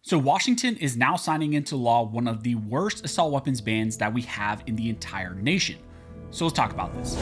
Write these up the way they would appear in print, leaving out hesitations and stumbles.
So Washington is now signing into law one of the worst assault weapons bans that we have in the entire nation. So let's talk about this.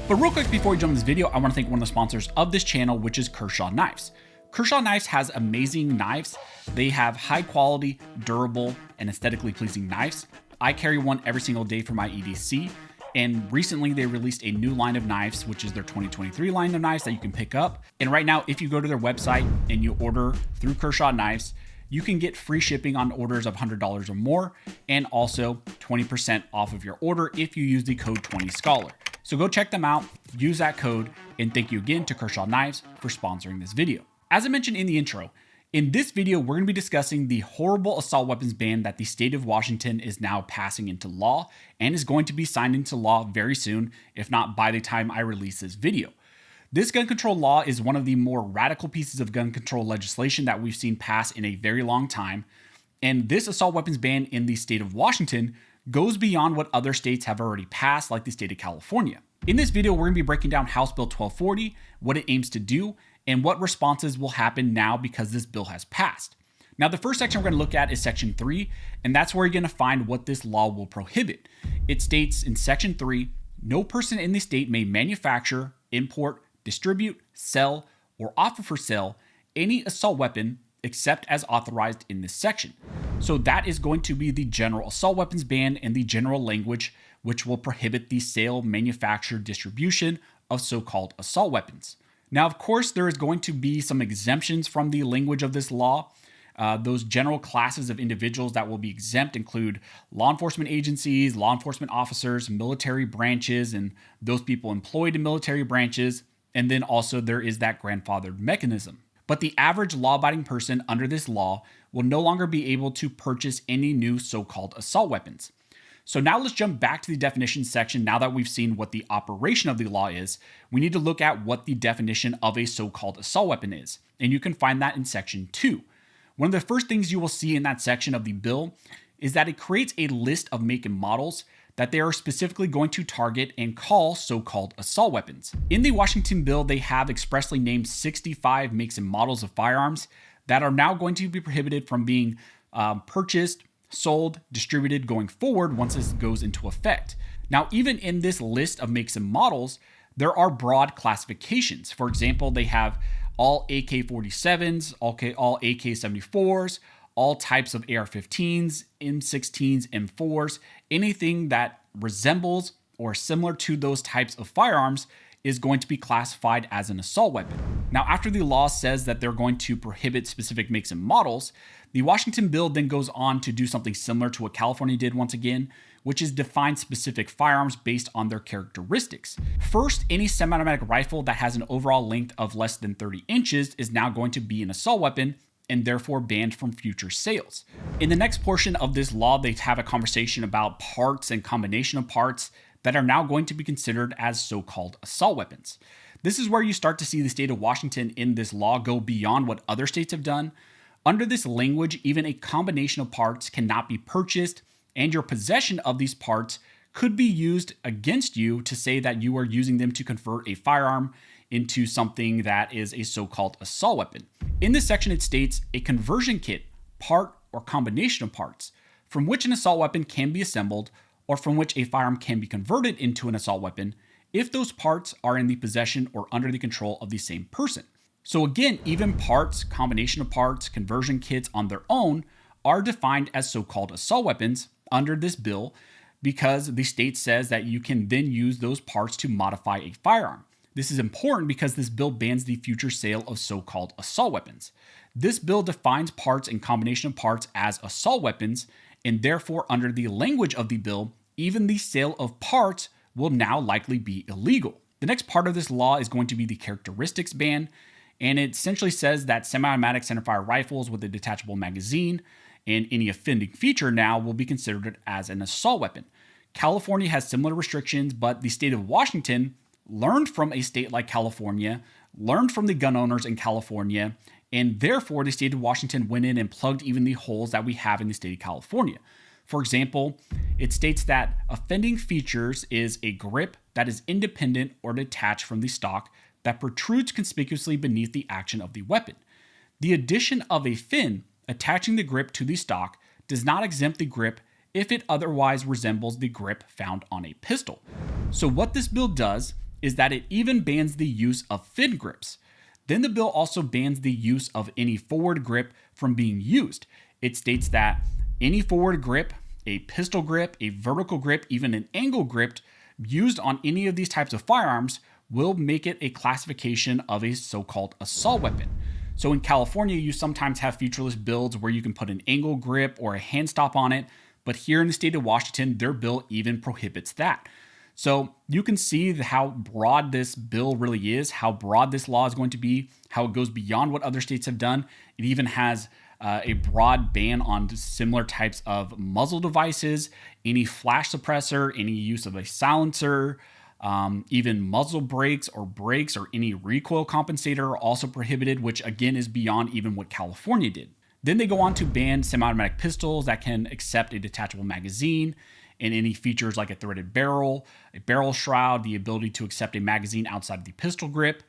But real quick, before we jump into this video, I want to thank one of the sponsors of this channel, which is Kershaw Knives. Kershaw Knives has amazing knives. They have high quality, durable, and aesthetically pleasing knives. I carry one every single day for my EDC. And recently they released a new line of knives, which is their 2023 line of knives that you can pick up. And right now, if you go to their website and you order through Kershaw Knives, you can get free shipping on orders of $100 or more, and also 20% off of your order if you use the code 20Scholar. So go check them out, use that code, and thank you again to Kershaw Knives for sponsoring this video. As I mentioned in the intro, in this video, we're going to be discussing the horrible assault weapons ban that the state of Washington is now passing into law and is going to be signed into law very soon, if not by the time I release this video. This gun control law is one of the more radical pieces of gun control legislation that we've seen pass in a very long time. And this assault weapons ban in the state of Washington goes beyond what other states have already passed, like the state of California. In this video, we're going to be breaking down House Bill 1240, what it aims to do, and what responses will happen now because this bill has passed. Now, the first section we're going to look at is Section 3, and that's where you're going to find what this law will prohibit. It states in Section 3, no person in the state may manufacture, import, distribute, sell, or offer for sale any assault weapon except as authorized in this section. So that is going to be the general assault weapons ban and the general language, which will prohibit the sale, manufacture, distribution of so-called assault weapons. Now, of course, there is going to be some exemptions from the language of this law. Those general classes of individuals that will be exempt include law enforcement agencies, law enforcement officers, military branches, and those people employed in military branches. And then also there is that grandfathered mechanism. But the average law-abiding person under this law will no longer be able to purchase any new so-called assault weapons. So now let's jump back to the definition section. Now that we've seen what the operation of the law is, we need to look at what the definition of a so-called assault weapon is. And you can find that in Section 2. One of the first things you will see in that section of the bill is that it creates a list of make and models that they are specifically going to target and call so-called assault weapons. In the Washington bill, they have expressly named 65 makes and models of firearms that are now going to be prohibited from being purchased, sold, distributed going forward once this goes into effect. Now, even in this list of makes and models, there are broad classifications. For example, they have all AK-47s, all AK-74s, all types of AR-15s, M16s, M4s, anything that resembles or similar to those types of firearms is going to be classified as an assault weapon. Now, after the law says that they're going to prohibit specific makes and models, the Washington bill then goes on to do something similar to what California did once again, which is define specific firearms based on their characteristics. First, any semi-automatic rifle that has an overall length of less than 30 inches is now going to be an assault weapon and therefore banned from future sales. In the next portion of this law, they have a conversation about parts and combination of parts that are now going to be considered as so-called assault weapons. This is where you start to see the state of Washington in this law go beyond what other states have done. Under this language, even a combination of parts cannot be purchased, and your possession of these parts could be used against you to say that you are using them to convert a firearm into something that is a so-called assault weapon. In this section, it states a conversion kit, part, or combination of parts from which an assault weapon can be assembled or from which a firearm can be converted into an assault weapon if those parts are in the possession or under the control of the same person. So again, even parts, combination of parts, conversion kits on their own are defined as so-called assault weapons under this bill because the state says that you can then use those parts to modify a firearm. This is important because this bill bans the future sale of so-called assault weapons. This bill defines parts and combination of parts as assault weapons, and therefore under the language of the bill, even the sale of parts will now likely be illegal. The next part of this law is going to be the characteristics ban, and it essentially says that semi-automatic centerfire rifles with a detachable magazine and any offending feature now will be considered as an assault weapon. California has similar restrictions, but the state of Washington learned from a state like California, learned from the gun owners in California, and therefore the state of Washington went in and plugged even the holes that we have in the state of California. For example, it states that offending features is a grip that is independent or detached from the stock, that protrudes conspicuously beneath the action of the weapon. The addition of a fin attaching the grip to the stock does not exempt the grip if it otherwise resembles the grip found on a pistol. So what this bill does is that it even bans the use of fin grips. Then the bill also bans the use of any forward grip from being used. It states that any forward grip, a pistol grip, a vertical grip, even an angle grip used on any of these types of firearms will make it a classification of a so-called assault weapon. So in California, you sometimes have featureless builds where you can put an angle grip or a hand stop on it, but here in the state of Washington, their bill even prohibits that. So you can see how broad this bill really is, how broad this law is going to be, how it goes beyond what other states have done. It even has a broad ban on similar types of muzzle devices, any flash suppressor, any use of a silencer, even muzzle brakes or any recoil compensator are also prohibited, which again is beyond even what California did. Then they go on to ban semi-automatic pistols that can accept a detachable magazine and any features like a threaded barrel, a barrel shroud, the ability to accept a magazine outside of the pistol grip.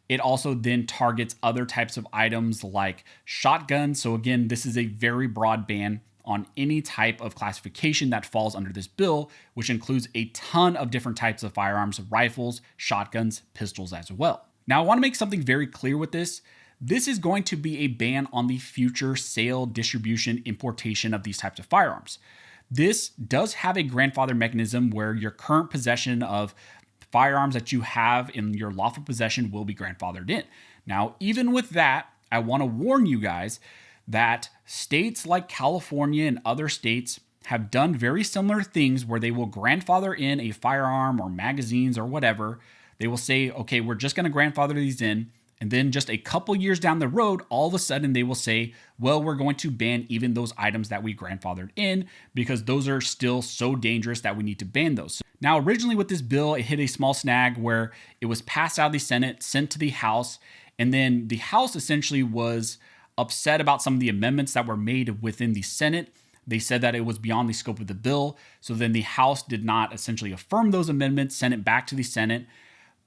It also then targets other types of items like shotguns. So again, this is a very broad ban on any type of classification that falls under this bill, which includes a ton of different types of firearms, rifles, shotguns, pistols as well. Now, I want to make something very clear with this. This is going to be a ban on the future sale, distribution, importation of these types of firearms. This does have a grandfather mechanism where your current possession of firearms that you have in your lawful possession will be grandfathered in. Now, even with that, I want to warn you guys that states like California and other states have done very similar things where they will grandfather in a firearm or magazines or whatever. They will say, okay, we're just going to grandfather these in. And then just a couple years down the road, all of a sudden they will say, well, we're going to ban even those items that we grandfathered in because those are still so dangerous that we need to ban those. Now, originally with this bill, it hit a small snag where it was passed out of the Senate, sent to the House, and then the House essentially was upset about some of the amendments that were made within the Senate. They said that it was beyond the scope of the bill. So then the House did not essentially affirm those amendments, sent it back to the Senate.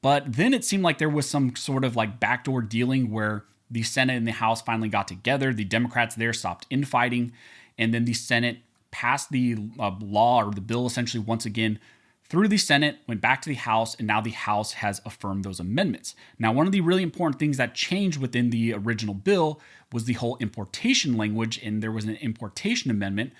But then it seemed like there was some sort of like backdoor dealing where the Senate and the House finally got together. The Democrats there stopped infighting. And then the Senate passed the law or the bill essentially once again through the Senate, went back to the House, and now the House has affirmed those amendments. Now, one of the really important things that changed within the original bill was the whole importation language, and there was an importation amendment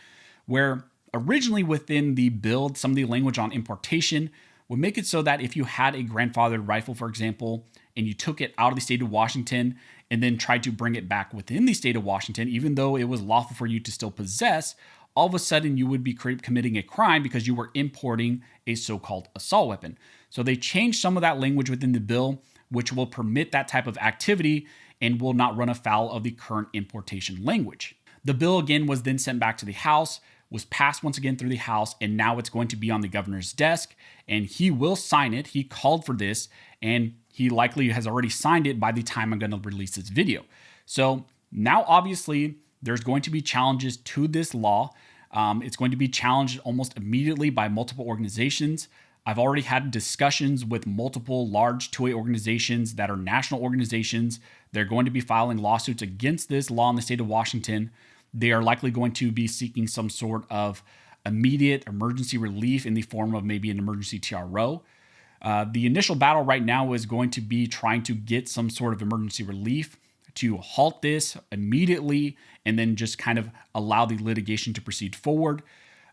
where originally within the bill, some of the language on importation would make it so that if you had a grandfathered rifle, for example, and you took it out of the state of Washington and then tried to bring it back within the state of Washington, even though it was lawful for you to still possess, all of a sudden you would be committing a crime because you were importing a so-called assault weapon. So they changed some of that language within the bill, which will permit that type of activity and will not run afoul of the current importation language. The bill again was then sent back to the House, was passed once again through the House, and now it's going to be on the governor's desk, and he will sign it. He called for this, and he likely has already signed it by the time I'm going to release this video. So now, obviously, there's going to be challenges to this law. It's going to be challenged almost immediately by multiple organizations. I've already had discussions with multiple large 2A organizations that are national organizations. They're going to be filing lawsuits against this law in the state of Washington. They are likely going to be seeking some sort of immediate emergency relief in the form of maybe an emergency TRO. The initial battle right now is going to be trying to get some sort of emergency relief to halt this immediately and then just kind of allow the litigation to proceed forward.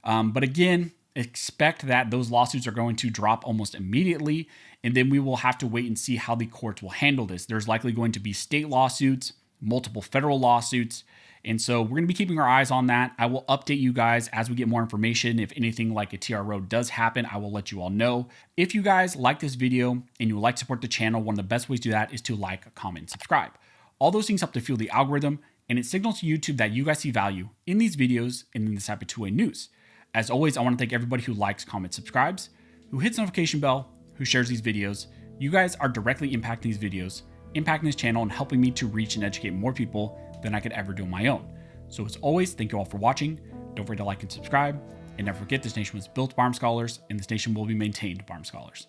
But again, expect that those lawsuits are going to drop almost immediately, and then we will have to wait and see how the courts will handle this. There's likely going to be state lawsuits, multiple federal lawsuits, and so we're going to be keeping our eyes on that. I will update you guys as we get more information. If anything like a TRO does happen, I will let you all know. If you guys like this video and you would like to support the channel, one of the best ways to do that is to like, comment, and subscribe. All those things help to fuel the algorithm, and it signals to YouTube that you guys see value in these videos and in this type of 2A news. As always, I want to thank everybody who likes, comments, subscribes, who hits the notification bell, who shares these videos. You guys are directly impacting these videos, impacting this channel, and helping me to reach and educate more people than I could ever do on my own. So as always, thank you all for watching. Don't forget to like and subscribe. And never forget, this nation was built by armed scholars, and this nation will be maintained by armed scholars.